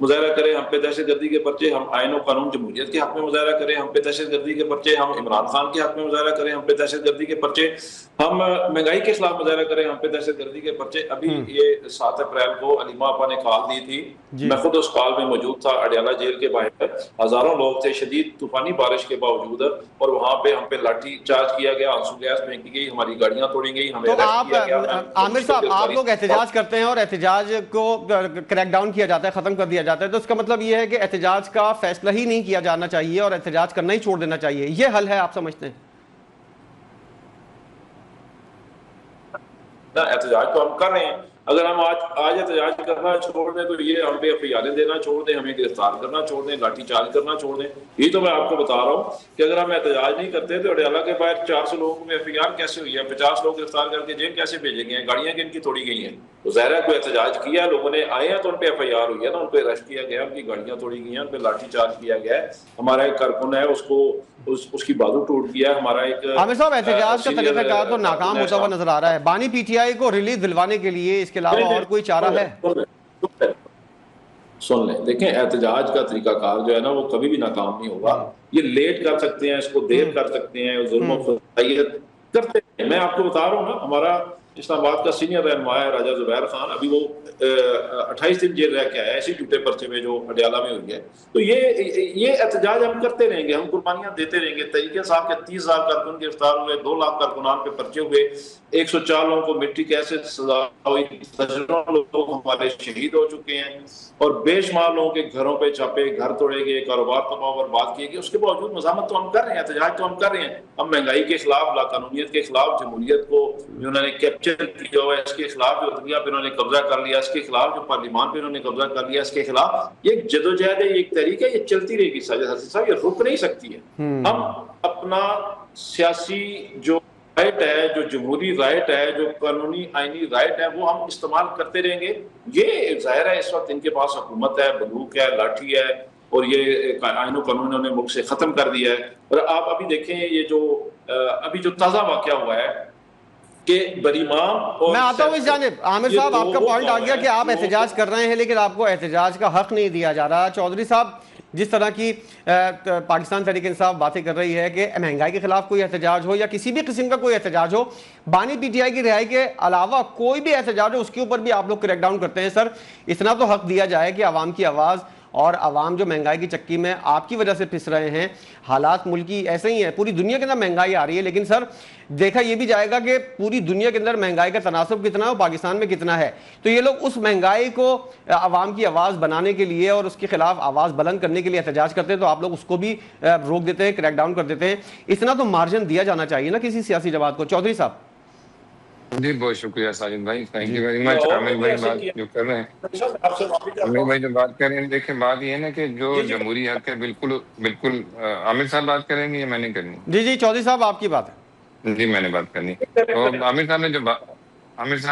مظاہرہ کریں، ہم پہ دہشت گردی کے پرچے، ہم آئین و قانون جمہوریت کے حق میں مظاہرہ کریں، ہم پہ دہشت گردی کے پرچے، ہم عمران خان کے حق میں مظاہرہ کریں، ہم پہ دہشت گردی کے پرچے، ہم مہنگائی کے خلاف مظاہرہ کریں، ہم پہ دہشت گردی کے پرچے۔ ابھی یہ 7 اپریل کو علیمہ آپا نے کال دی تھی، جی میں خود اس کال میں موجود تھا، اڈیالہ جیل کے باہر ہزاروں لوگ تھے، شدید طوفانی بارش کے باوجود، اور وہاں پہ ہم پہ لاٹھی چارج کیا گیا، آنسو گیس پھینکی گئی، ہماری گاڑیاں توڑی گئی، ہمیں تو اریسٹ آپ کیا گیا۔ عامر صاحب، آپ لوگ احتجاج کرتے ہیں اور احتجاج کو کریک ڈاؤن کیا جاتا ہے، ختم کر دیا جاتا ہے، تو اس کا مطلب یہ ہے کہ احتجاج کا فیصلہ ہی نہیں کیا جانا چاہیے اور احتجاج کرنا ہی چھوڑ دینا چاہیے، یہ حل ہے آپ سمجھتے ہیں؟ نہ، احتجاج تو ہم کر رہے ہیں، اگر ہم آج احتجاج کرنا چھوڑ دیں تو یہ ہم پہ ایف آئی آریں دینا چھوڑ دیں، ہمیں گرفتار کرنا چھوڑ دیں، لاٹھی چارج کرنا چھوڑ دیں۔ یہ تو میں آپ کو بتا رہا ہوں کہ اگر ہم احتجاج نہیں کرتے تو اڈیالہ کے باہر 400 لوگوں میں ایف آئی آر کیسے ہوئی ہے، 50 لوگ گرفتار کر کے جیل کیسے بھیجے گئے ہیں، گاڑیاں کن کی توڑی گئی ہیں؟ تو ظاہر ہے کوئی احتجاج کیا، لوگوں نے آئے ہیں تو ان پہ ایف آئی آر ہوئی ہے نا، ان پہ اریسٹ کیا گیا، ان کی گاڑیاں توڑی گئی ہیں، ان پہ لاٹھی چارج کیا گیا ہے۔ ہمارا ایک کارکن ہے، اس کی بازو ٹوٹ گیا ہے، ہمارا ایک عامر صاحب، احتجاج کا سینئر طریقہ کار تو کارکن ناکام ہے ہوتا ہوا نظر آ رہا ہے، بانی پی ٹی آئی کو ریلیز دلوانے کے لیے اس کے علاوہ اور کوئی چارہ ہے؟ سن لیں، دیکھیں احتجاج کا طریقہ کار جو ہے نا وہ کبھی بھی ناکام نہیں ہوگا، یہ لیٹ کر سکتے ہیں، اس کو دیر کر سکتے ہیں، ظلم و فتائیت کرتے ہیں۔ میں آپ کو بتا رہا ہوں نا، ہمارا اسلام آباد کا سینئر رہنما ہے راجہ زبیر خان، ابھی وہ 28 دن جیل رہ کے آیا ایسے جھوٹے پرچے میں جو اڈیالہ میں ہوئی ہے۔ تو یہ احتجاج ہم کرتے رہیں گے، ہم قربانیاں دیتے رہیں گے۔ تحریک انصاف کے 30,000 کارکن گرفتار ہوئے، 2 لاکھ کارکنان پہ پرچے ہوئے، 104 لوگوں کو ملٹری کیسے سزا ہوئی، درجنوں لوگ ہمارے شہید ہو چکے ہیں، اور بے شمار لوگوں کے گھروں پہ چھاپے، گھر توڑے گئے، کاروبار تباہ و برباد کیے گئے۔ اس کے باوجود مزاحمت تو ہم کر رہے ہیں، احتجاج تو ہم کر رہے ہیں، ہم مہنگائی کے خلاف، لاقانونیت کے خلاف، جمہوریت کو جو انہوں نے کیپچر کیا ہوا ہے اس کے خلاف، جو دنیا پہ انہوں نے قبضہ کر لیا اس کے خلاف، جو پارلیمان پہ انہوں نے قبضہ کر لیا اس کے خلاف، یہ ایک جدوجہد ہے، یہ ایک تحریک ہے، یہ چلتی رہے گی ساجد حسن صاحب، یہ رک نہیں سکتی ہے۔ ہم اپنا سیاسی جو رائٹ ہے، جو جمہوری رائٹ ہے، جو قانونی آئینی رائٹ ہے، وہ ہم استعمال کرتے رہیں گے۔ یہ ظاہر ہے اس وقت ان کے پاس حکومت ہے، بندوق ہے، لاٹھی ہے، اور یہ آئین و قانون انہوں نے ملک سے ختم کر دیا ہے۔ اور آپ ابھی دیکھیں یہ جو ابھی جو تازہ واقعہ ہوا ہے کہ بریمام اور میں آتا ہوں اس جانب، عامر صاحب آپ کا پوائنٹ آ گیا کہ آپ احتجاج کر رہے ہیں لیکن آپ کو احتجاج کا حق نہیں دیا جا رہا۔ چودھری صاحب، جس طرح کی پاکستان تحریک انصاف باتیں کر رہی ہے کہ مہنگائی کے خلاف کوئی احتجاج ہو یا کسی بھی قسم کا کوئی احتجاج ہو، بانی پی ٹی آئی کی رہائی کے علاوہ کوئی بھی احتجاج ہو، اس کے اوپر بھی آپ لوگ کریک ڈاؤن کرتے ہیں۔ سر، اتنا تو حق دیا جائے کہ عوام کی آواز اور عوام جو مہنگائی کی چکی میں آپ کی وجہ سے پھنس رہے ہیں، حالات ملکی ایسے ہی ہیں، پوری دنیا کے اندر مہنگائی آ رہی ہے، لیکن سر دیکھا یہ بھی جائے گا کہ پوری دنیا کے اندر مہنگائی کا تناسب کتنا ہے اور پاکستان میں کتنا ہے۔ تو یہ لوگ اس مہنگائی کو عوام کی آواز بنانے کے لیے اور اس کے خلاف آواز بلند کرنے کے لیے احتجاج کرتے ہیں، تو آپ لوگ اس کو بھی روک دیتے ہیں، کریک ڈاؤن کر دیتے ہیں۔ اتنا تو مارجن دیا جانا چاہیے نا کسی سیاسی جماعت کو۔ چودھری صاحب جی بہت شکریہ ساجد بھائی، تھینک یو ویری مچ۔ عامر بھائی بات جو کر رہے ہیں، عامر بھائی جو بات کر رہے ہیں، دیکھیں بات یہ ہے نا کہ جو جمہوری حق ہے، بالکل عامر صاحب بات کریں گے یا میں نے کرنی؟ جی چودھری صاحب آپ کی بات ہے۔ جی میں نے بات کرنی۔ تو عامر صاحب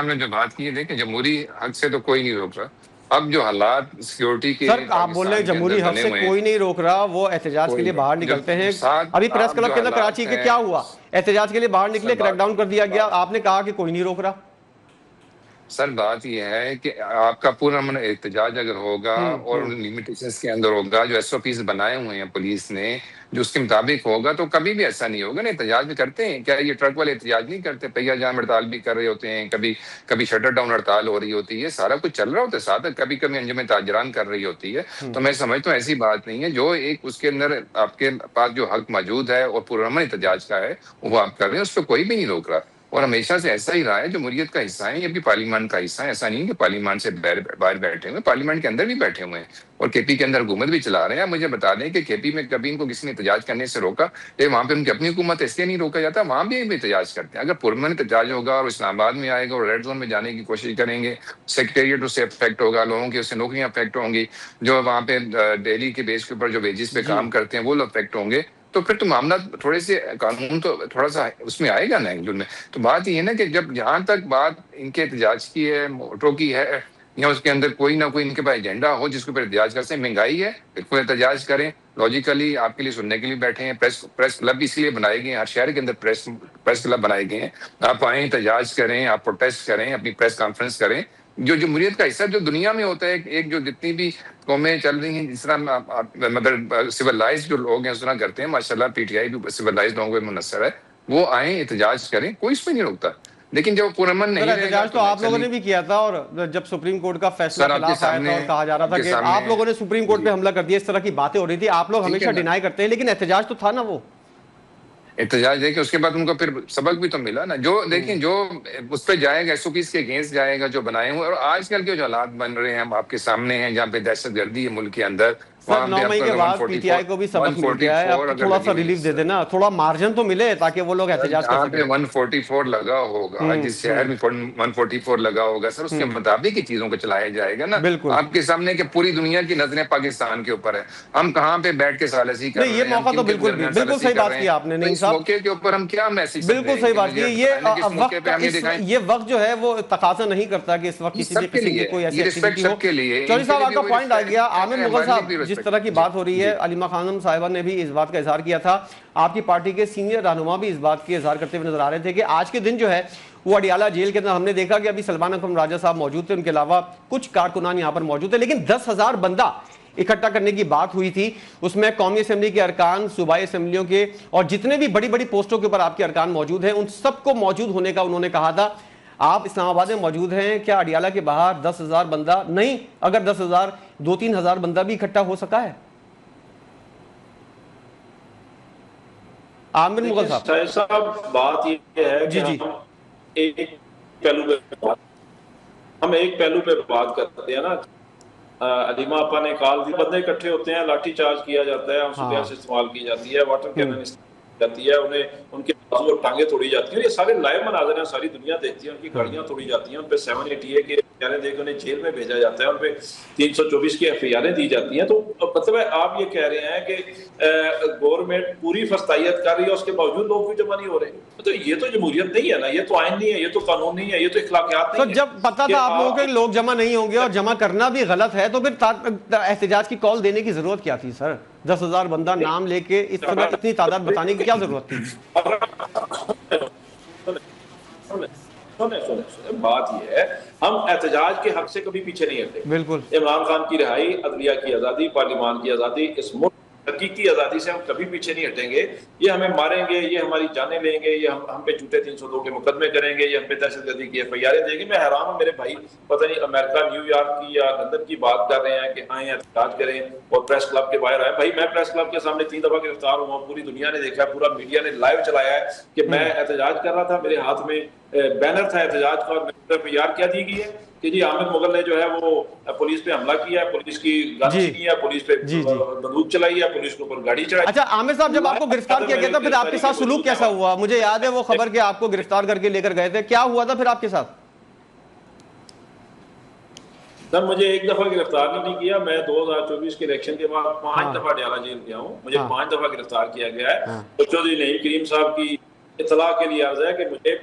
نے جو بات کی ہے، دیکھیں جمہوری حق سے تو کوئی نہیں روک رہا۔ اب جو حالات سیکیورٹی کے سر آپ بول رہے ہیں جمہوری حق سے کوئی نہیں روک رہا، وہ احتجاج کے لیے باہر نکلتے ہیں۔ ابھی پریس کلب کے اندر کراچی کے کیا ہوا؟ احتجاج کے لیے باہر نکلے، کریک ڈاؤن کر دیا گیا، آپ نے کہا کہ کوئی نہیں روک رہا۔ سر بات یہ ہے کہ آپ کا پورا احتجاج اگر ہوگا اور لمیٹیشنز کے اندر ہوگا، جو ایس او پیز بنائے ہوئے ہیں پولیس نے، جو اس کے مطابق ہوگا، تو کبھی بھی ایسا نہیں ہوگا نا۔ احتجاج بھی کرتے ہیں، کیا یہ ٹرک والے احتجاج نہیں کرتے؟ پہیہ جام ہڑتال بھی کر رہے ہوتے ہیں، کبھی شٹر ڈاؤن ہڑتال ہو رہی ہوتی ہے، سارا کچھ چل رہا ہوتا ہے ساتھ، کبھی انجم تاجران کر رہی ہوتی ہے۔ تو میں سمجھتا ہوں ایسی بات نہیں ہے، جو ایک اس کے اندر آپ کے پاس جو حق موجود ہے اور پرامن احتجاج کا ہے وہ آپ کر رہے ہیں، اس پہ کوئی بھی نہیں روک رہا، اور ہمیشہ سے ایسا ہی رہا ہے۔ جمہوریت کا حصہ ہے، یہ بھی پارلیمان کا حصہ ہے، ایسا نہیں کہ پارلیمان سے باہر بیٹھے ہوئے، پارلیمنٹ کے اندر بھی بیٹھے ہوئے ہیں اور کے پی کے اندر حکومت بھی چلا رہے ہیں۔ مجھے بتا دیں کہ کے پی میں کبھی ان کو کسی نے احتجاج کرنے سے روکا؟ وہاں پہ ان کی اپنی حکومت ہے، اس لیے نہیں روکا جاتا، وہاں بھی احتجاج کرتے ہیں۔ اگر پرمنٹ احتجاج ہوگا اور اسلام آباد میں آئے گا اور ریڈ زون میں جانے کی کوشش کریں گے، سیکریٹریٹ اس سے افیکٹ ہوگا، لوگوں کی اس سے نوکریاں افیکٹ ہوں گی، جو وہاں پہ ڈیلی کے بیس کے اوپر جو ویجز پہ کام کرتے ہیں وہ لوگ افیکٹ ہوں گے، تو پھر تو معاملہ تھوڑے سے قانون تو تھوڑا سا اس میں آئے گا نا ایک میں۔ تو بات یہ ہے نا کہ جب جہاں تک بات ان کے احتجاج کی ہے، موٹروں کی ہے، یا اس کے اندر کوئی نہ کوئی ان کے پاس ایجنڈا ہو جس کے اوپر احتجاج کر سکیں، مہنگائی ہے بالکل احتجاج کریں، لاجیکلی آپ کے لیے سننے کے لیے بیٹھے ہیں، پریس کلب بھی اس لیے بنائے گئے ہیں، ہر شہر کے اندر پریس کلب بنائے گئے ہیں، آپ آئیں، احتجاج کریں، آپ پروٹیسٹ کریں، اپنی پریس کانفرنس کریں، جو جمہوریت کا حصہ جو دنیا میں ہوتا ہے، ایک جو جتنی بھی قومیں چل رہی ہیں، جس طرح مطلب سیولائز جو لوگ ہیں اس طرح کرتے ہیں، ماشاءاللہ پی ٹی آئی بھی سیولائز لوگوں کو منحصر ہے، وہ آئیں احتجاج کریں، کوئی اس پہ نہیں روکتا، لیکن جب پرامن نہیں رہے گا احتجاج تو آپ لوگوں نے بھی کیا تھا، اور جب سپریم کورٹ کا فیصلہ خلاف آیا تھا اور کہا جا رہا تھا کہ آپ لوگوں نے سپریم کورٹ پہ حملہ کر دیا، اس طرح کی باتیں ہو رہی تھی، آپ لوگ ہمیشہ ڈینائی کرتے ہیں، لیکن احتجاج تو تھا نا، وہ احتجاج دیکھیں اس کے بعد ان کو پھر سبق بھی تو ملا نا، جو دیکھیں جو اس پہ جائے گا، ایس او پیز کے اگینسٹ جائے گا، جو بنائے ہوئے، اور آج کل کے جو حالات بن رہے ہیں ہم آپ کے سامنے ہیں، جہاں پہ دہشت گردی ہے ملک کے اندر، سر 9 مئی کے بعد پی ٹی آئی کو بھی سبق مل گیا ہے، اب تو تھوڑا سا ریلیف دے دینا، تھوڑا مارجن تو ملے تاکہ وہ لوگ احتجاج کر سکیں۔ جہاں پہ 144 لگا ہوگا، جس شہر میں 144 لگا ہوگا سر، اس کے مطابق ہی چیزوں کو چلایا جائے گا نا، آپ کے سامنے کہ پوری دنیا کی نظریں پاکستان کے اوپر ہے، ہم کہاں پہ بیٹھ کے ثالثی کر رہے ہیں، یہ موقع تو بالکل صحیح بات کی آپ نے، نہیں صاحب موقع کے اوپر ہم کیا میسج بالکل صحیح بات کی، یہ وقت جو ہے وہ تقاضا نہیں کرتا کہ اس وقت کسی بھی قسم کی کوئی ایسی ایکٹیویٹی ہو۔ چودھری صاحب آپ کا پوائنٹ آ گیا، عامر مغل صاحب جس طرح کی بات ہو رہی ہے، علیمہ خانم صاحبہ نے بھی اس بات کا اظہار کیا تھا، آپ کی پارٹی کے سینئر رہنما بھی اس بات کی اظہار کرتے ہوئے نظر آ رہے تھے کہ آج کے دن جو ہے وہ اڈیالہ جیل کے اندر ہم نے دیکھا کہ ابھی سلمان اکرم راجہ صاحب موجود تھے، ان کے علاوہ کچھ کارکنان یہاں پر موجود تھے، لیکن 10,000 بندہ اکٹھا کرنے کی بات ہوئی تھی، اس میں قومی اسمبلی کے ارکان، صوبائی اسمبلیوں کے اور جتنے بھی بڑی بڑی پوسٹوں کے اوپر آپ کے ارکان موجود ہیں، ان سب کو موجود ہونے کا انہوں نے کہا تھا۔ آپ اسلام آباد میں موجود ہیں، کیا اڈیالہ کے باہر 10,000 بندہ نہیں، اگر 10,000 2-3 ہزار بندہ بھی اکٹھا ہو سکا ہے؟ عامر مغل صاحب بات یہ ہے کہ ہم ایک پہلو پہ بات کرتے ہیں نا، علیمہ آپا نے کال دی، بندے اکٹھے ہوتے ہیں، لاٹھی چارج کیا جاتا ہے، ہم سے استعمال کی جاتی ہے، واٹر کینن استعمال جاتی ہے، انہیں ان کے بازو اور ٹانگیں توڑی جاتی ہیں، یہ سارے لائیو مناظر ہیں، ساری دنیا دیکھتی ہے، ان کی گاڑیاں توڑی جاتی ہیں، ان پہ 780A کے اخیاریں دے کے انہیں جیل میں بھیجا جاتا ہے، ان پہ 324 کی اخیاریں دی جاتی ہیں۔ تو مطلب ہے آپ یہ کہہ رہے ہیں کہ گورنمنٹ پوری فستائیت کر رہی ہے، اس کے باوجود لوگ بھی جمع نہیں ہو رہے، تو یہ تو جمہوریت نہیں ہے نا، یہ تو آئین نہیں ہے، یہ تو قانون نہیں ہے، یہ تو اخلاقیات نہیں ہے۔ جب پتا تھا آپ لوگوں کے لوگ جمع نہیں ہوں گے اور جمع کرنا بھی غلط ہے، تو پھر احتجاج کی کال دینے کی ضرورت کیا تھی سر؟ 10,000 بندہ نام لے کے اس طرح اتنی تعداد بتانے کی کیا ضرورت تھی؟ بات یہ ہے، ہم احتجاج کے حق سے کبھی پیچھے نہیں ہٹے۔ بالکل، عمران خان کی رہائی، عدلیہ کی آزادی، پارلیمان کی آزادی، اس ملک حقیقی آزادی سے ہم کبھی پیچھے نہیں ہٹیں گے۔ یہ ہمیں ماریں گے، یہ ہماری جانیں لیں گے، یہ ہم پہ جھوٹے 302 کے مقدمے کریں گے، یہ ہم پہ دہشت گردی کی FIR دیں گے۔ میں حیران ہوں، میرے بھائی پتہ نہیں امریکہ، نیو یارک کی یا لندن کی بات کر رہے ہیں کہ آئیں احتجاج کریں اور پریس کلب کے باہر آئے۔ بھائی میں پریس کلب کے سامنے 3 دفعہ گرفتار ہوا، پوری دنیا نے دیکھا، پورا میڈیا نے لائیو چلایا ہے کہ میں احتجاج کر رہا تھا، میرے ہاتھ میں بینر تھا احتجاج کا، اور میرے FIR کیا دی گئی ہے کہ جی عامر مغل نے جو ہے وہ پولیس پہ حملہ کیا ہے، پولیس کی گن چھینی ہے، پولیس پہ بندوق چلائی ہے، پولیس کے اوپر گاڑی چڑھائی۔ اچھا عامر صاحب، جب آپ کو گرفتار کیا گیا تھا پھر آپ کے ساتھ سلوک کیسا ہوا؟ مجھے یاد ہے وہ خبر کہ آپ کو گرفتار کر کے لے کر گئے تھے، کیا ہوا تھا پھر آپ کے ساتھ؟ سر مجھے ایک دفعہ گرفتار نہیں کیا، میں 2024 کے الیکشن کے بعد 5 دفعہ اڈیالہ جیل گیا ہوں، مجھے 5 دفعہ گرفتار کیا گیا ہے۔ تو چودھری نعیم کریم صاحب کی اطلاع کے لیے عرض ہے کہ مجھے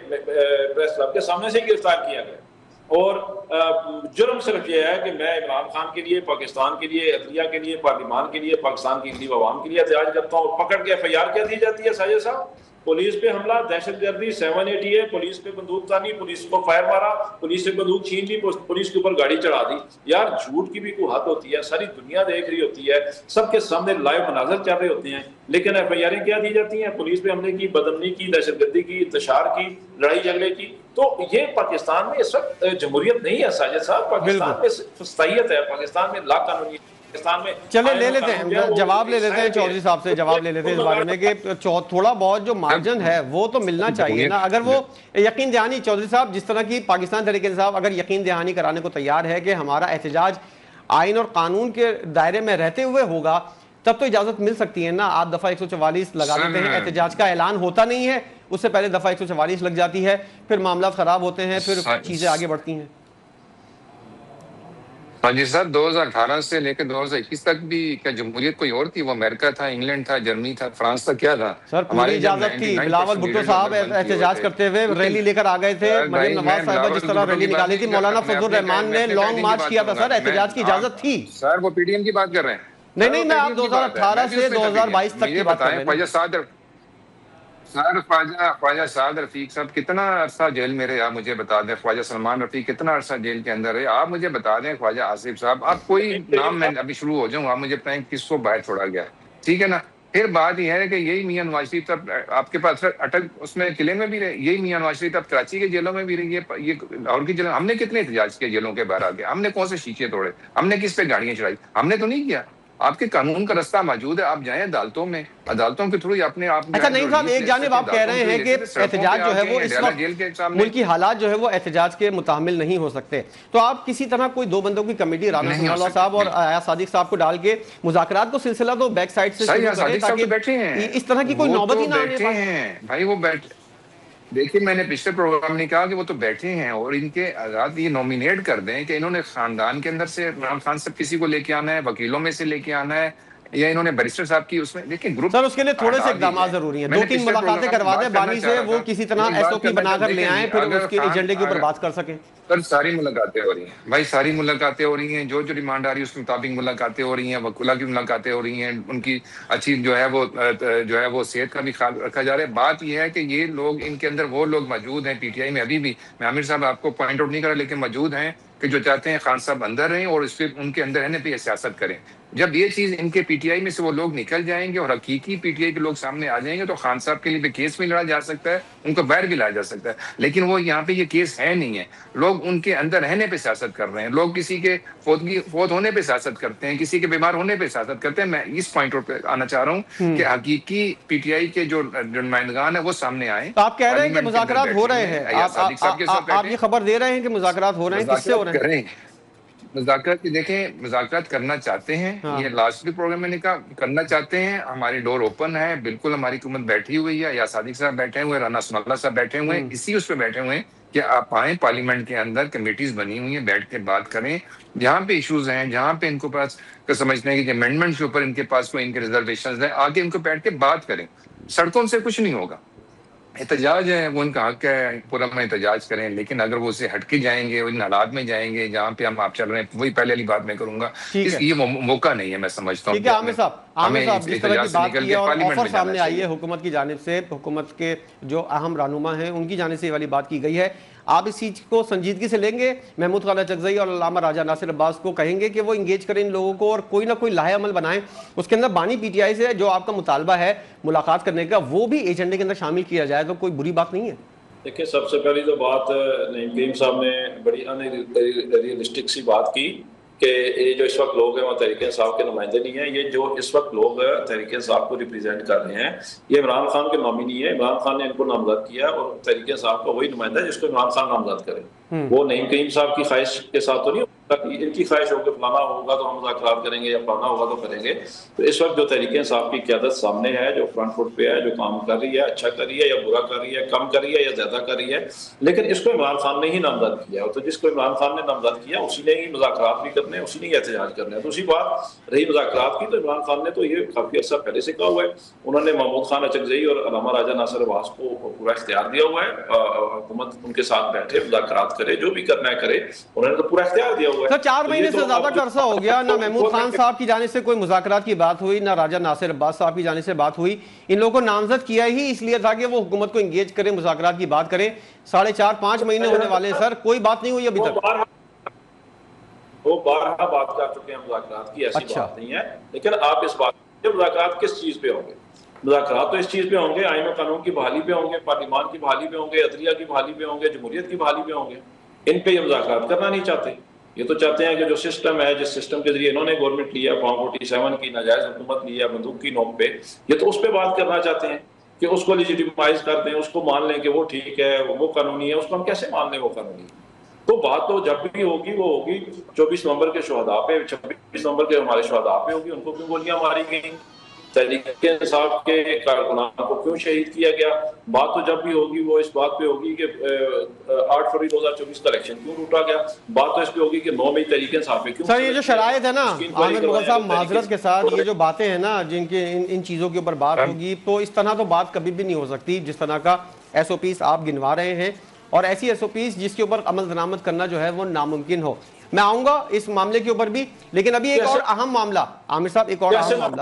پریس کلب کے سامنے سے گرفتار کیا گیا، اور جرم صرف یہ ہے کہ میں عمران خان کے لیے، پاکستان کے لیے، عدلیہ کے لیے، پارلیمان کے لیے، پاکستان کی غریب عوام کے لیے احتجاج کرتا ہوں، اور پکڑ کے FIR کیا دی جاتی ہے ساجد صاحب؟ پولیس پہ حملہ، دہشت گردی، 780A، پولیس پہ بندوق تانی، پولیس کو فائر مارا، پولیس سے بندوق چھین لی، پولیس کے اوپر گاڑی چڑھا دی۔ یار جھوٹ کی بھی کوئی حد ہوتی ہے، ساری دنیا دیکھ رہی ہوتی ہے، سب کے سامنے لائیو مناظر چل رہے ہوتے ہیں، لیکن FIR کیا دی جاتی ہیں؟ پولیس پہ حملے کی، بدامنی کی، دہشت گردی کی، انتشار کی، لڑائی جھگڑے کی۔ تو یہ پاکستان میں اس وقت جمہوریت نہیں ہے ساجد صاحب، پاکستان میں فستائیت ہے، پاکستان میں لا قانونی ہے، پاکستان میں چلے لے لیتے ہیں جواب، لے لیتے ہیں چودھری صاحب سے جواب لے لیتے ہیں اس بارے میں کہ تھوڑا بہت جو مارجن ہے وہ تو ملنا چاہیے نا۔ اگر وہ یقین دہانی، چودھری صاحب جس طرح کی پاکستان تحریک انصاف اگر یقین دہانی کرانے کو تیار ہے کہ ہمارا احتجاج آئین اور قانون کے دائرے میں رہتے ہوئے ہوگا، تب تو اجازت مل سکتی ہے نا۔ آپ دفعہ 144 لگا دیتے ہیں، احتجاج کا اعلان ہوتا نہیں ہے، اس سے پہلے دفعہ 144 لگ جاتی ہے، پھر معاملات خراب ہوتے ہیں، پھر چیزیں آگے بڑھتی ہیں۔ ہاں جی سر، 2018 سے لے کے 2021 تک بھی کیا جمہوریت کوئی اور تھی؟ وہ امریکہ تھا، انگلینڈ تھا، جرمنی تھا، فرانس تھا، کیا تھا؟ سر پوری اجازت تھی، بلاول بھٹو صاحب احتجاج کرتے ہوئے ریلی لے کر آ گئے تھے، مریم نواز صاحبہ جس طرح ریلی نکالی تھی، مولانا فضل الرحمان نے لانگ مارچ کیا تھا، سر احتجاج کی اجازت تھی۔ سر وہ PTM کی بات کر رہے ہیں؟ نہیں، میں آپ 2018 سے 2022 تک کی بات کر رہے ہیں۔ سر خواجہ سعد رفیق صاحب کتنا عرصہ جیل میں رہے آپ مجھے بتا دیں. خواجہ سلمان رفیق کتنا عرصہ جیل کے اندر رہے آپ مجھے بتا دیں. خواجہ آصف صاحب آپ کوئی نام میں ابھی شروع ہو جاؤں آپ مجھے بتائیں کس کو باہر چھوڑا گیا, ٹھیک ہے نا. پھر بات یہ ہے کہ یہی میاں نواز شریف تب آپ کے پاس اٹک اس میں قلعے میں بھی رہے, یہی میاں نواز شریف تب کراچی کے جیلوں میں بھی رہی ہے, یہ لاہور کی جیلوں. ہم نے کتنے احتجاج کیے جیلوں کے باہر آ کے, ہم نے کون سے شیشے توڑے, ہم نے کس پہ گاڑیاں چڑھائی, ہم نے تو نہیں کیا. آپ کے قانون کا رستہ موجود ہے, آپ جائیں عدالتوں میں, عدالتوں کے تھرو اپنے آپ. اچھا نہیں صاحب, ایک جانب آپ کہہ رہے ہیں کہ احتجاج جو ہے وہ اس وقت ملکی حالات جو ہے وہ احتجاج کے متحمل نہیں ہو سکتے, تو آپ کسی طرح کوئی دو بندوں کی کمیٹی رانا ثناء اللہ صاحب اور ایاز صادق صاحب کو ڈال کے مذاکرات کو سلسلہ تو بیک سائڈ سے شروع کریں تاکہ اس طرح کی کوئی نوبت ہی نہ آنے پائے. بھائی وہ بیٹھے, دیکھیے میں نے پچھلے پروگرام میں کہا کہ وہ تو بیٹھے ہیں, اور ان کے آزاد یہ نومینیٹ کر دیں کہ انہوں نے خاندان کے اندر سے عمران خان سے کسی کو لے کے آنا ہے, وکیلوں میں سے لے کے آنا ہے, یا انہوں نے بیرسٹر صاحب کی اس میں. دیکھیں گروپ سر اس کے لیے تھوڑے سے اقدامات ضروری ہیں, 2-3 ملاقاتیں کروا دیں بانی سے, وہ کسی طرح ایس او پی بنا کر لے آئیں, پھر اس کے ایجنڈے کے اوپر بات کر سکیں. سر ساری ملاقاتیں ہو رہی ہیں بھائی, ساری ملاقاتیں ہو رہی ہیں, جو ڈیمانڈ آ رہی ہے اس کے مطابق ملاقاتیں ہو رہی ہیں, وکلا کی ملاقاتیں ہو رہی ہیں, ان کی اچھی جو ہے وہ صحت کا بھی خیال رکھا جا رہا ہے. بات یہ ہے کہ یہ لوگ ان کے اندر وہ لوگ موجود ہیں پی ٹی آئی میں ابھی بھی, میں عامر صاحب آپ کو پوائنٹ آؤٹ نہیں کرا لیکن موجود ہیں کہ جو چاہتے ہیں خان صاحب اندر رہیں اور اس پہ ان کے اندر رہنے پہ یہ سیاست کریں. جب یہ چیز ان کے پی ٹی آئی میں سے وہ لوگ نکل جائیں گے اور حقیقی پی ٹی آئی کے لوگ سامنے آ جائیں گے تو خان صاحب کے لیے بھی کیس بھی لڑا جا سکتا ہے, ان کو باہر بھی لایا جا سکتا ہے. لیکن وہ یہاں پہ یہ کیس ہے نہیں ہے, لوگ ان کے اندر رہنے پہ سیاست کر رہے ہیں, لوگ کسی کے فوت ہونے پہ سیاست کرتے ہیں, کسی کے بیمار ہونے پہ سیاست کرتے ہیں. میں اس پوائنٹ پہ آنا چاہ رہا ہوں کہ حقیقی پی ٹی آئی کے جو نمائندگان ہیں وہ سامنے آئیں. آپ کہہ رہے ہیں کہ مذاکرات ہو رہے ہیں, آپ یہ خبر دے رہے ہیں کہ مذاکرات ہو رہے ہیں, کس سے ہو رہے ہیں مذاکرات؟ دیکھیں مذاکرات کرنا چاہتے ہیں, یہ لاسٹ بھی پروگرام میں نے کہا کرنا چاہتے ہیں, ہماری ڈور اوپن ہے, بالکل ہماری حکومت بیٹھی ہوئی ہے, یا صادق صاحب بیٹھے ہوئے ہیں, رانا ثناء اللہ صاحب بیٹھے ہوئے ہیں, اسی اس پہ بیٹھے ہوئے ہیں کہ آپ آئیں, پارلیمنٹ کے اندر کمیٹیز بنی ہوئی ہیں, بیٹھ کے بات کریں, جہاں پہ ایشوز ہیں, جہاں پہ ان کو پاس سمجھتے ہیں کہ امینڈمنٹ کے اوپر ان کے پاس کوئی ان کے ریزرویشنز ہیں, آگے ان کو بیٹھ کے بات کریں. سڑکوں سے کچھ نہیں ہوگا, احتجاج ہے وہ ان کا حق ہے, پورا میں احتجاج کریں, لیکن اگر وہ اسے ہٹ کے جائیں گے, ان حالات میں جائیں گے جہاں پہ ہم آپ چل رہے ہیں, وہی پہلے والی بات میں کروں گا, یہ موقع نہیں ہے میں سمجھتا ہوں. ٹھیک ہے عامر صاحب جس طرح کی بات کی ہے اور آفر سامنے آئی ہے حکومت کی جانب سے, حکومت کے جو اہم رہنما ہیں ان کی جانب سے یہ والی بات کی گئی ہے, آپ اس چیز کو سنجیدگی سے لیں گے؟ محمود خالد اچکزئی اور علامہ راجہ ناصر عباس کو کہیں گے کہ وہ انگیج کریں ان لوگوں کو اور کوئی نہ کوئی لاہے عمل بنائیں, اس کے اندر بانی پی ٹی آئی سے جو آپ کا مطالبہ ہے ملاقات کرنے کا وہ بھی ایجنڈے کے اندر شامل کیا جائے تو کوئی بری بات نہیں ہے؟ دیکھیں سب سے پہلی تو بات نعیم کریم صاحب نے بڑی ریئلسٹک سی بات کی کہ یہ جو اس وقت لوگ ہیں وہ تحریک انصاف کے نمائندے نہیں ہیں, یہ جو اس وقت لوگ تحریک انصاف کو ریپرزینٹ کر رہے ہیں یہ عمران خان کے نامنی ہے, عمران خان نے ان کو نامزد کیا اور تحریک انصاف کا وہی نمائندہ ہے جس کو عمران خان نامزد کرے. وہ نعیم کریم صاحب کی خواہش کے ساتھ تو نہیں ہوگا, ان کی خواہش ہوگا فلانا ہوگا تو ہم مذاکرات کریں گے یا فلانا ہوگا تو کریں گے. تو اس وقت جو تحریک انصاف کی قیادت سامنے ہے, جو فرنٹ فٹ پہ ہے, جو کام کر رہی ہے, اچھا کر رہی ہے یا برا کر رہی ہے, کم کر رہی ہے یا زیادہ کر رہی ہے, لیکن اس کو عمران خان نے ہی نامزد کیا, تو جس کو عمران خان نے نامزد کیا اسی نے ہی مذاکرات بھی کرنے ہیں, اسی نے ہی احتجاج کرنے ہیں. دوسری بات رہی مذاکرات کی, تو عمران خان نے تو یہ کافی عرصہ پہلے سے کہا ہوا ہے, انہوں نے محمود خان اچکزئی اور علامہ راجہ ناصر عباس کو پورا اختیار دیا ہوا ہے, حکومت ان کے ساتھ بیٹھے مذاکرات کرے, جو بھی کرنا ہے کرے, انہوں نے تو پورا اختیار دیا ہوا ہے. سر 4 مہینے سے زیادہ کا عرصہ ہو گیا, نہ محمود خان صاحب کی جانب سے کوئی مذاکرات کی بات ہوئی, نہ راجہ ناصر عباس صاحب کی جانب سے بات ہوئی. ان لوگوں کو نامزد کیا ہی اس لیے تھا کہ وہ حکومت کو انگیج کریں, مذاکرات کی بات کریں. 4.5-5 مہینے ہونے والے ہیں سر, کوئی بات نہیں ہوئی ابھی تک. وہ بارہا بات کر چکے ہیں مذاکرات کی, ایسی بات نہیں ہے. لیکن آپ اس بات مذاکرات کس چیز پہ ہوں گے؟ مذاکرات تو اس چیز پہ ہوں گے, آئین و قانون کی بحالی پہ ہوں گے, پارلیمان کی بحالی پہ ہوں گے, عدلیہ کی بحالی پہ ہوں گے, جمہوریت کی بحالی پہ ہوں گے. ان پہ یہ مذاکرات کرنا نہیں چاہتے. یہ تو چاہتے ہیں کہ جو سسٹم ہے, جس سسٹم کے ذریعے انہوں نے گورنمنٹ لیا, فارم 47 کی ناجائز حکومت لیا بندوق کی نوک پہ, یہ تو اس پہ بات کرنا چاہتے ہیں کہ اس کو لیجیٹیمائز کر دیں, اس کو مان لیں کہ وہ ٹھیک ہے, وہ قانونی ہے. اس کو ہم کیسے مان لیں وہ قانونی؟ تو بات تو جب بھی ہوگی وہ ہوگی 24 نومبر کے شہداء پہ, 26 نومبر کے ہمارے شہداء پہ ہوگی. ان کو کیوں گولیاں ماری گئیں, تحریک انصاف کے کارکنان کو کیوں شہید کیا گیا. بات تو جب بھی ہوگی وہ اس بات پہ ہوگی کہ 8 فروری 2024 کا الیکشن کیوں روٹا گیا. بات تو اس پہ ہوگی کہ 9 مئی تحریک انصاف پہ کیوں. سر یہ جو شرائط ہے نا عامر مغل صاحب, معذرت کے ساتھ یہ جو باتیں ہیں نا جن کے ان چیزوں کے اوپر بات ہوگی, تو اس طرح تو بات کبھی بھی نہیں ہو سکتی جس طرح کا ایس او پیز آپ گنوا رہے ہیں, اور ایسی ایس او پیز جس کے اوپر عمل درآمد کرنا جو ہے وہ ناممکن ہو. میں آؤں گا اس معاملے کے اوپر بھی, لیکن ابھی ایک اور اہم معاملہ عامر صاحب, ایک اور اہم معاملہ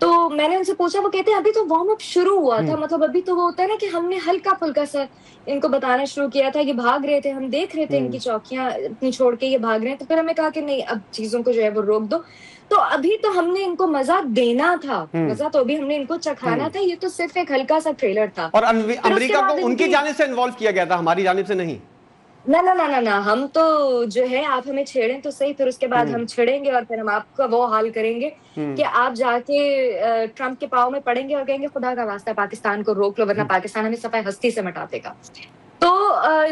تو میں نے ان سے پوچھا, وہ کہتے ہیں ابھی تو وارم اپ شروع ہوا تھا, مطلب ابھی تو وہ ہوتا ہے نا کہ ہم نے ہلکا پھلکا سا ان کو بتانا شروع کیا تھا, یہ بھاگ رہے تھے, ہم دیکھ رہے تھے ان کی چوکیاں اتنی چھوڑ کے یہ بھاگ رہے ہیں, تو پھر ہمیں کہا کہ نہیں اب چیزوں کو جو ہے وہ روک دو. تو ابھی تو ہم نے ان کو مزہ دینا تھا, مزہ تو ابھی ہم نے ان کو چکھانا تھا, یہ تو صرف ایک ہلکا سا ٹریلر تھا. اور پھر اس کے امریکہ بعد کو ان کی جانب سے انوالو کیا گیا تھا, ہماری جانب سے نہیں. نہ ہم تو جو ہے آپ ہمیں چھیڑیں تو صحیح, پھر اس کے بعد ہم چھڑیں گے اور پھر ہم آپ کا وہ حال کریں گے کہ آپ جا کے ٹرمپ کے پاؤں میں پڑیں گے اور کہیں گے خدا کا واسطہ پاکستان کو روک لو, ورنہ پاکستان ہمیں صفحہ ہستی سے مٹا دے گا. تو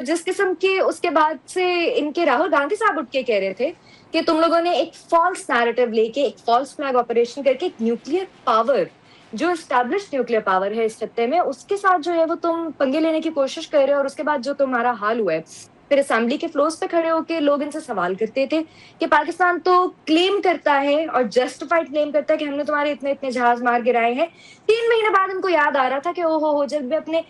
جس قسم کی اس کے بعد سے ان کے راہل گاندھی صاحب اٹھ کے کہہ رہے تھے کہ تم لوگوں نے ایک فالس نیریٹو لے کے, ایک فالس فلیگ آپریشن کر کے ایک نیوکلیر پاور جو اسٹیبلش نیوکلیر پاور ہے اس خطے میں, اس کے ساتھ جو ہے وہ تم پنگے لینے کی کوشش کر رہے ہو, اور اس کے بعد جو تمہارا حال ہوا ہے. پھر اسمبلی کے فلورز پہ کھڑے ہو کے لوگ ان سے سوال کرتے تھے کہ پاکستان تو کلیم کرتا ہے اور جسٹیفائڈ کلیم کرتا ہے کہ ہم نے تمہارے اتنے جہاز مار گرائے ہیں. 3 مہینے بعد ان کو یاد آ رہا تھا کہ او ہو جب بھی اپنے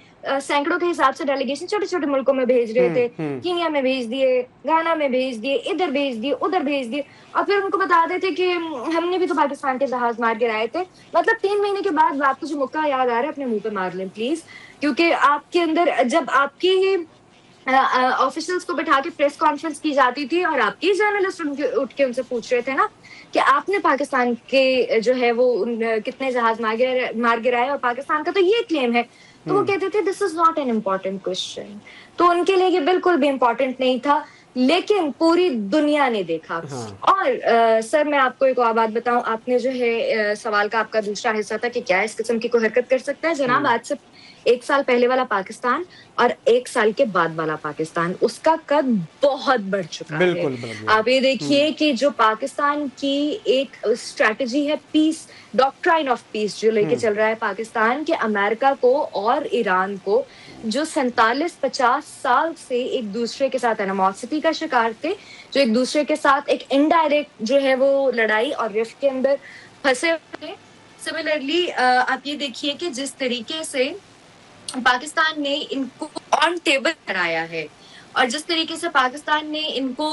سینکڑوں کے حساب سے ڈیلیگیشن چھوٹے چھوٹے ملکوں میں بھیج رہے تھے, کینیا میں بھیج دیے, گانا میں بھیج دیے, ادھر بھیج دیے, ادھر بھیج دیے, اور پھر ان کو بتا دیتے کہ ہم نے بھی تو پاکستان کے جہاز مار گرائے تھے. مطلب 3 مہینے کے بعد آپ کو جو موقع یاد آ رہا ہے اپنے منہ پہ مار لیں پلیز, کیونکہ آپ کے اندر جب آپ کی آفیسرز کو بٹھا کے پریس کانفرنس کی جاتی تھی اور آپ کی جرنلسٹ اٹھ کے ان سے پوچھ رہے تھے نا کہ آپ نے پاکستان کے جو ہے وہ کتنے جہاز مار گرائے, اور پاکستان کا تو یہ کلیم ہے, تو وہ کہتے تھے this is not an important question. تو ان کے لیے یہ بالکل بھی امپورٹنٹ نہیں تھا, لیکن پوری دنیا نے دیکھا. اور سر میں آپ کو ایک اور بات بتاؤں, آپ نے جو ہے سوال کا آپ کا دوسرا حصہ تھا کہ کیا اس قسم کی کوئی حرکت کر سکتا ہے. جناب آج سے 1 سال پہلے والا پاکستان اور 1 سال کے بعد والا پاکستان, اس کا قد بہت بڑھ چکا ہے. آپ یہ دیکھیے کہ جو پاکستان کی ایک اسٹریٹجی ہے پیس, ڈاکٹرائن آف پیس جو لے کے چل رہا ہے پاکستان, کہ امریکہ کو اور ایران کو جو 47-50 سال سے ایک دوسرے کے ساتھ اینیموسٹی کا شکار تھے, جو ایک دوسرے کے ساتھ ایک انڈائریکٹ جو ہے وہ لڑائی اور رفت کے اندر پھنسے ہوئے. سملرلی آپ یہ دیکھیے کہ جس طریقے سے پاکستان نے ان کو آن ٹیبل کرایا ہے, اور جس طریقے سے پاکستان نے ان کو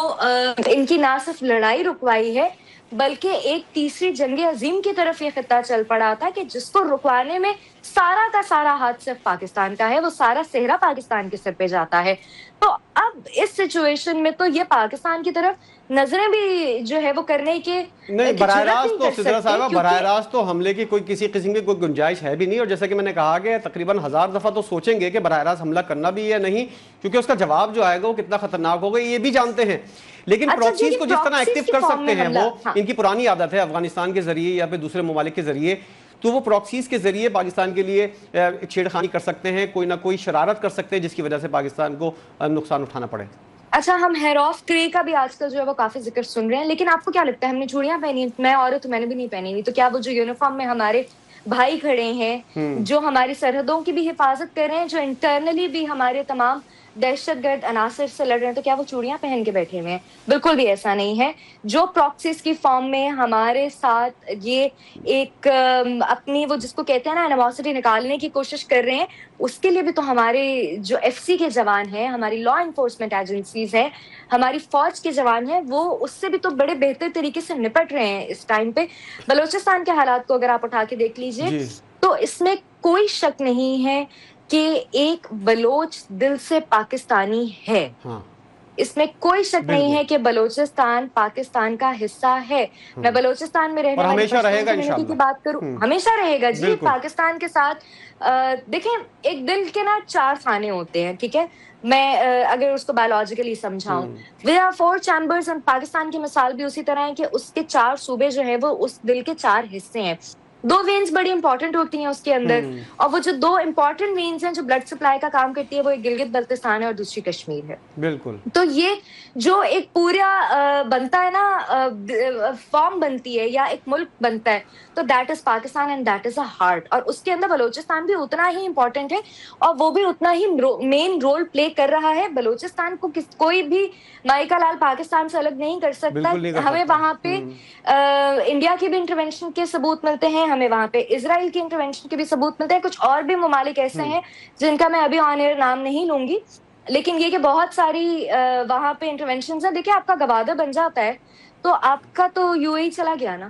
ان کی نہ صرف لڑائی رکوائی ہے بلکہ ایک تیسری جنگ عظیم کی طرف یہ خطہ چل پڑا تھا کہ جس کو رکوانے میں سارا کا سارا ہاتھ صرف پاکستان کا ہے, وہ سارا صحرا پاکستان کے سر پہ جاتا ہے. تو اب اس سچویشن میں تو یہ پاکستان کی طرف نظریں بھی جو ہے وہ کرنے کے نہیں, براہ راست تو سدرا صاحبہ براہ راست تو حملے کی کوئی کسی قسم کی کوئی گنجائش ہے بھی نہیں. اور جیسا کہ میں نے کہا کہ تقریباً 1000 دفعہ تو سوچیں گے کہ براہ راست حملہ کرنا بھی ہے نہیں, کیونکہ اس کا جواب جو آئے گا وہ کتنا خطرناک ہوگا یہ بھی جانتے ہیں. لیکن پراکسیز کو جس طرح ایکٹیو کر سکتے ہیں, وہ ان کی پرانی عادت ہے افغانستان کے ذریعے یا پھر دوسرے ممالک کے ذریعے, تو وہ پراکسیز کے ذریعے پاکستان کے لیے چھیڑخانی کر سکتے ہیں, کوئی نہ کوئی شرارت کر سکتے ہیں جس کی وجہ سے پاکستان کو نقصان اٹھانا پڑے. اچھا, ہم ہیئر آف کرے کا بھی آج کل جو ہے وہ کافی ذکر سن رہے ہیں, لیکن آپ کو کیا لگتا ہے, ہم نے چوڑیاں پہنی, میں عورت ہوں میں نے بھی نہیں پہنی ہوئی, تو کیا وہ جو یونیفارم میں ہمارے بھائی کھڑے ہیں جو ہماری سرحدوں کی بھی حفاظت کر رہے ہیں, جو انٹرنلی بھی ہمارے تمام دہشت گرد عناصر سے لڑ رہے ہیں, تو کیا وہ چوڑیاں پہن کے بیٹھے ہوئے ہیں؟ بالکل بھی ایسا نہیں ہے. جو پراکسیز کی فارم میں ہمارے ساتھ یہ ایک اپنی وہ جس کو کہتے ہیں نا اینیموسٹی نکالنے کی کوشش کر رہے ہیں, اس کے لیے بھی تو ہمارے جو ایف سی کے جوان ہیں, ہماری لا انفورسمنٹ ایجنسیز ہیں, ہماری فوج کے جوان ہیں, وہ اس سے بھی تو بڑے بہتر طریقے سے نپٹ رہے ہیں اس ٹائم پہ. بلوچستان کے حالات کو اگر آپ اٹھا کے دیکھ لیجئے تو اس میں کوئی شک نہیں ہے کہ ایک بلوچ دل سے پاکستانی ہے. اس میں کوئی شک نہیں ہے کہ بلوچستان پاکستان کا حصہ ہے. میں بلوچستان میں رہنے والی پشتون کمیونٹی کی بات کروں, ہمیشہ رہے گا جی پاکستان کے ساتھ. دیکھیں ایک دل کے نا 4 خانے ہوتے ہیں, ٹھیک ہے, میں اگر اس کو بایولوجیکلی سمجھاؤں, there are 4 chambers, اور پاکستان کی مثال بھی اسی طرح ہے کہ اس کے 4 صوبے جو ہے وہ اس دل کے 4 حصے ہیں. 2 وینز بڑی امپورٹنٹ ہوتی ہیں اس کے اندر, اور وہ جو 2 امپورٹنٹ وینز ہیں جو بلڈ سپلائی کا کام کرتی ہے, وہ ایک گلگت بلتستان ہے اور دوسری کشمیر ہے. بالکل. تو یہ جو ایک پورا بنتا ہے نا, فارم بنتی ہے یا ایک ملک بنتا ہے, تو that is Pakistan and that is a heart. اور اس کے اندر بلوچستان بھی اتنا ہی امپورٹنٹ ہے اور وہ بھی اتنا ہی مین رول پلے کر رہا ہے. بلوچستان کو کوئی بھی مائیکا لال پاکستان سے الگ نہیں کر سکتا. ہمیں وہاں پہ انڈیا کی بھی انٹروینشن کے ثبوت ملتے ہیں, ہمیں وہاں پہ اسرائیل کی انٹروینشن کے بھی ثبوت ملتے ہیں, کچھ اور بھی ممالک ایسے ہیں جن کا میں ابھی آن ایئر نام نہیں لوں گی, لیکن یہ کہ بہت ساری وہاں پہ انٹروینشنز ہیں. دیکھیں آپ کا گوادر بن جاتا ہے تو آپ کا تو یو اے چلا گیا نا,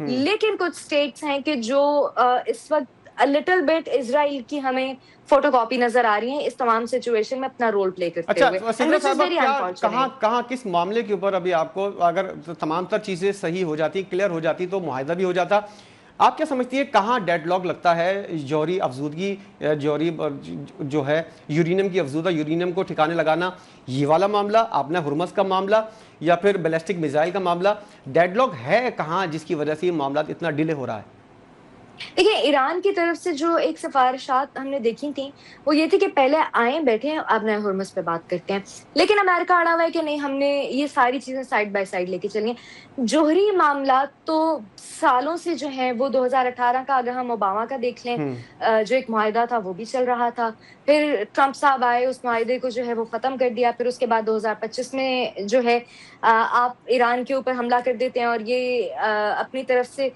لیکن کچھ اسٹیٹس ہیں کہ جو اس وقت لٹل بٹ اسرائیل کی ہمیں فوٹو کاپی نظر آ رہی ہیں اس تمام سچویشن میں اپنا رول پلے کرتے ہوئے. اچھا کہاں کس معاملے کے اوپر ابھی آپ کو اگر تمام تر چیزیں صحیح ہو جاتی کلیئر ہو جاتی تو معاہدہ بھی ہو جاتا, آپ کیا سمجھتی ہے کہاں ڈیڈ لاک لگتا ہے؟ جوہری افزودگی, جوہری جو ہے یورینیم کی افزودہ یورینیم کو ٹھکانے لگانا, یہ والا معاملہ, آبنہ ہرمز کا معاملہ, یا پھر بیلسٹک میزائل کا معاملہ؟ ڈیڈ لاک ہے کہاں جس کی وجہ سے یہ معاملات اتنا ڈیلے ہو رہا ہے؟ دیکھیں, ایران کی طرف سے جو ایک سفارشات ہم نے دیکھی تھیں وہ یہ تھی کہ پہلے آئیں بیٹھے ہیں آبنہ ہرمز پہ بات کرتے ہیں, لیکن امریکہ اڑا ہوا ہے کہ نہیں, ہم نے یہ ساری چیزیں سائڈ بائی سائڈ لے کے چلی ہیں. جوہری معاملات تو سالوں سے جو ہیں وہ 2018 کا اگر ہم اوباما کا دیکھ لیں جو ایک معاہدہ تھا وہ بھی چل رہا تھا, پھر ٹرمپ صاحب آئے, اس معاہدے کو جو ہے وہ ختم کر دیا, پھر اس کے بعد 2025 میں جو ہے آپ ایران کے اوپر حملہ کر دیتے ہیں اور یہ اپنی طرف سے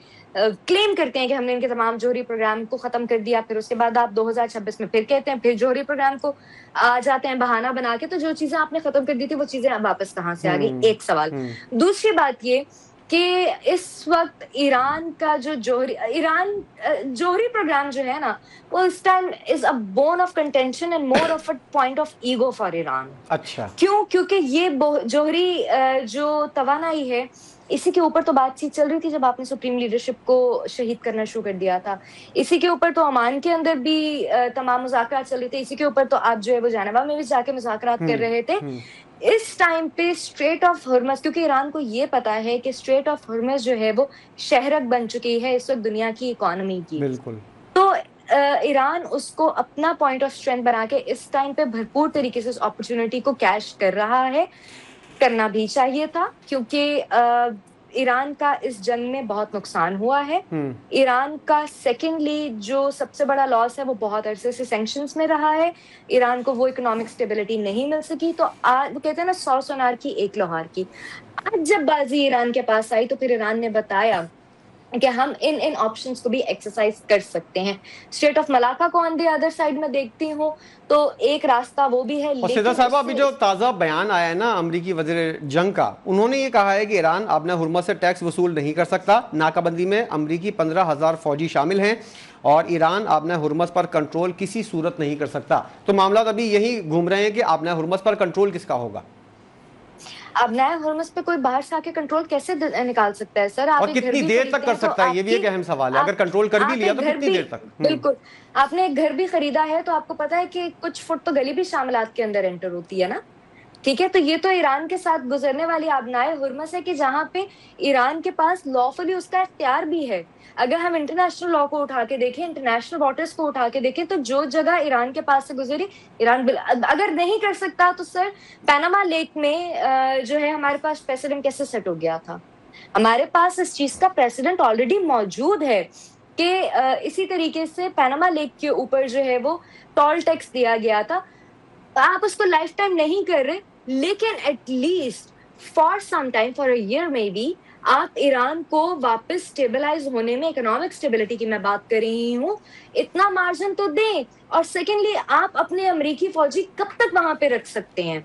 کلیم کرتے ہیں کہ ہم نے ان کے تمام جوہری پروگرام کو ختم کر دیا, پھر اس کے بعد آپ 2026 میں پھر کہتے ہیں, پھر جوہری پروگرام کو آ جاتے ہیں بہانہ بنا کے. تو جو چیزیں آپ نے ختم کر دی تھی وہ چیزیں واپس کہاں سے آ گئی, ایک سوال. دوسری بات یہ کہ اس وقت ایران کا جو جوہری پروگرام جو ہے نا وہ اس time is a bone of contention and more of a point of ego for Iran. اچھا, کیوں؟ کیونکہ یہ جوہری جو توانائی ہے اسی کے اوپر تو بات چیت چل رہی تھی جب آپ نے سپریم لیڈرشپ کو شہید کرنا شروع کر دیا تھا, اسی کے اوپر تو عمان کے اندر بھی تمام مذاکرات چل رہے تھے, اسی کے اوپر تو آپ جو ہے وہ جنیوا میں بھی جا کے مذاکرات کر رہے تھے. اس ٹائم پہ اسٹریٹ آف ہرمز, کیونکہ ایران کو یہ پتا ہے کہ اسٹریٹ آف ہرمز جو ہے وہ شہرک بن چکی ہے اس وقت دنیا کی اکانومی کی, بالکل. تو ایران اس کو اپنا پوائنٹ آف اسٹرینتھ بنا کے اس ٹائم پہ بھرپور طریقے سے اس اپرچونٹی کو کیش کر رہا ہے. کرنا بھی چاہیے تھا کیونکہ ایران کا اس جنگ میں بہت نقصان ہوا ہے. ایران کا سیکنڈلی جو سب سے بڑا لاس ہے وہ بہت عرصے سے سینکشنز میں رہا ہے, ایران کو وہ اکنامک سٹیبلٹی نہیں مل سکی. تو آج وہ کہتے ہیں نا 100 سونار کی ایک لوہار کی, آج جب بازی ایران کے پاس آئی تو پھر ایران نے بتایا کہ ہم ان آپشنز کو بھی ایکسرسائز کر سکتے ہیں. اسٹریٹ آف ملاقہ کو آن دی ادر سائڈ میں دیکھتی ہوں تو ایک راستہ وہ بھی ہے. اور سیدھا صاحبہ ابھی جو تازہ بیان آیا ہے نا امریکی وزیر جنگ کا, انہوں نے یہ کہا ہے کہ ایران آبنہ ہرمز سے ٹیکس وصول نہیں کر سکتا. ناکہ بندی میں امریکی 15,000 فوجی شامل ہیں اور ایران آبنہ ہرمز پر کنٹرول کسی صورت نہیں کر سکتا. تو معاملات ابھی یہی گھوم رہے ہیں کہ آبنہ ہرمز پر کنٹرول کس کا ہوگا؟ اب نیا ہرمز پہ کوئی باہر سے آ کے کنٹرول کیسے نکال سکتا ہے سر؟ اور کتنی دیر تک کر سکتا ہے, یہ بھی ایک اہم سوال ہے. اگر کنٹرول کر بھی لیا تو کتنی دیر تک؟ بالکل, آپ نے ایک گھر بھی خریدا ہے تو آپ کو پتا ہے کہ کچھ فٹ تو گلی بھی شاملات کے اندر انٹر ہوتی ہے نا, ٹھیک ہے. تو یہ تو ایران کے ساتھ گزرنے والی آبنائے ہرمز ہے کہ جہاں پہ ایران کے پاس لافلی اس کا اختیار بھی ہے. اگر ہم انٹرنیشنل لا کو اٹھا کے دیکھیں, انٹرنیشنل واٹرز کو اٹھا کے دیکھیں, تو جو جگہ ایران کے پاس سے گزری ایران اگر نہیں کر سکتا تو سر پیناما لیک میں جو ہے ہمارے پاس پریسیڈنٹ کیسے سیٹ ہو گیا تھا؟ ہمارے پاس اس چیز کا پریسیڈنٹ آلریڈی موجود ہے کہ اسی طریقے سے پیناما لیک کے اوپر جو ہے وہ ٹول ٹیکس دیا گیا تھا. آپ اس کو لائف ٹائم نہیں کر رہے, لیکن at least for some time, for a year میں بھی آپ ایران کو واپس سٹیبلائز ہونے میں, اکنامک سٹیبلٹی کی میں بات کر رہی ہوں, اتنا مارجن تو دیں. اور سیکنڈلی آپ اپنے امریکی فوجی کب تک وہاں پہ رکھ سکتے ہیں؟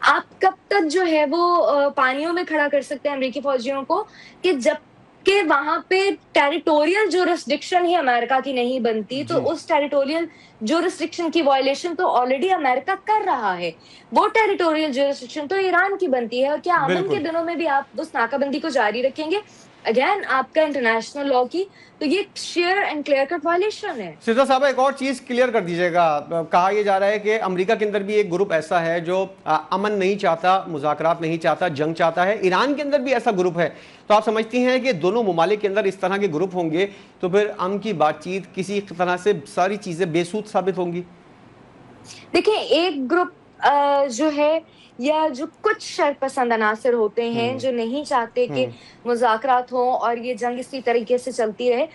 آپ کب تک جو ہے وہ پانیوں میں کھڑا کر سکتے ہیں امریکی فوجیوں کو کہ جب کہ وہاں پہ ٹیریٹوریل جورسڈکشن ہی امریکہ کی نہیں بنتی, تو اس ٹیریٹوریل جورسڈکشن کی وائلیشن تو آلریڈی امریکہ کر رہا ہے. وہ ٹیریٹوریل جورسڈکشن تو ایران کی بنتی ہے. اور کیا امن کے دنوں میں بھی آپ اس ناکہ بندی کو جاری رکھیں گے اگین آپ کا انٹرنیشنل لا کی؟ تو یہ sheer and clear cut violation ہے. سیدھا صاحب ایک اور چیز کلیئر کر دیجیے گا, کہا یہ جا رہا ہے کہ امریکہ کے اندر بھی ایک گروپ ایسا ہے جو امن نہیں چاہتا, مذاکرات نہیں چاہتا, جنگ چاہتا ہے. ایران کے اندر بھی ایسا گروپ ہے. تو آپ سمجھتی ہیں کہ دونوں ممالک کے اندر اس طرح کے گروپ ہوں گے تو پھر امن کی بات چیت کسی طرح سے ساری چیزیں بے سود ثابت ہوں گی؟ دیکھیں, ایک گروپ جو ہے یا جو کچھ شر پسند عناصر ہوتے ہیں جو نہیں چاہتے کہ مذاکرات ہوں اور یہ جنگ اسی طریقے سے چلتی رہے,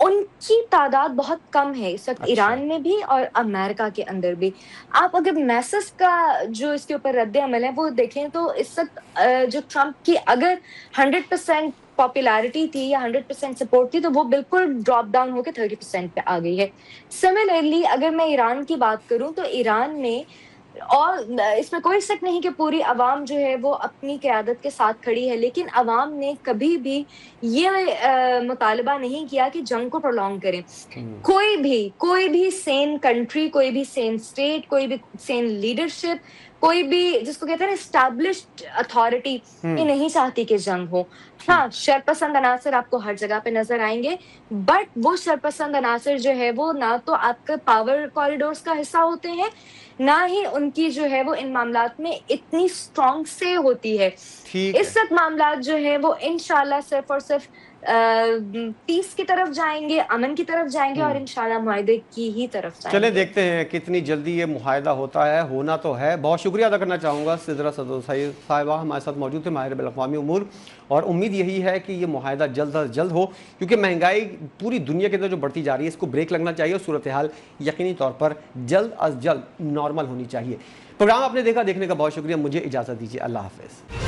ان کی تعداد بہت کم ہے اس وقت ایران میں بھی اور امریکہ کے اندر بھی. آپ اگر میسس کا جو اس کے اوپر رد عمل ہے وہ دیکھیں تو اس وقت جو ٹرمپ کی اگر 100% پاپولیرٹی تھی یا 100% سپورٹ تھی تو وہ بالکل ڈراپ ڈاؤن ہو کے 30% پہ آ گئی ہے. سملرلی اگر میں ایران کی بات کروں تو ایران نے اور اس میں کوئی شک نہیں کہ پوری عوام جو ہے وہ اپنی قیادت کے ساتھ کھڑی ہے، لیکن عوام نے کبھی بھی یہ مطالبہ نہیں کیا کہ جنگ کو پرولونگ کریں. کوئی بھی سین کنٹری، کوئی بھی سین اسٹیٹ، کوئی بھی سین لیڈرشپ، کوئی بھی جس کو کہتے ہیں نا اسٹیبلشڈ اتھارٹی، یہ نہیں چاہتی کہ جنگ ہو. ہاں، شرپسند عناصر آپ کو ہر جگہ پہ نظر آئیں گے، بٹ وہ شرپسند عناصر جو ہے وہ نہ تو آپ کے پاور کوریڈورز کا حصہ ہوتے ہیں، نہ ہی ان کی جو ہے وہ ان معاملات میں اتنی اسٹرانگ سے ہوتی ہے. اس وقت معاملات جو ہے وہ انشاءاللہ صرف اور صرف پیس کی طرف جائیں گے، امن کی طرف جائیں گے، اور انشاءاللہ معاہدے کی ہی طرف جائیں گے. چلیں دیکھتے ہیں کتنی جلدی یہ معاہدہ ہوتا ہے. ہونا تو ہے. بہت شکریہ ادا کرنا چاہوں گا سدرہ صدر صاحبہ ہمارے ساتھ موجود تھے، ماہر بین الاقوامی امور، اور امید یہی ہے کہ یہ معاہدہ جلد از جلد ہو، کیونکہ مہنگائی پوری دنیا کے اندر جو بڑھتی جا رہی ہے اس کو بریک لگنا چاہیے اور صورتحال یقینی طور پر جلد از جلد نارمل ہونی چاہیے. پروگرام آپ نے دیکھا، دیکھنے کا بہت شکریہ. مجھے اجازت دیجیے. اللہ حافظ.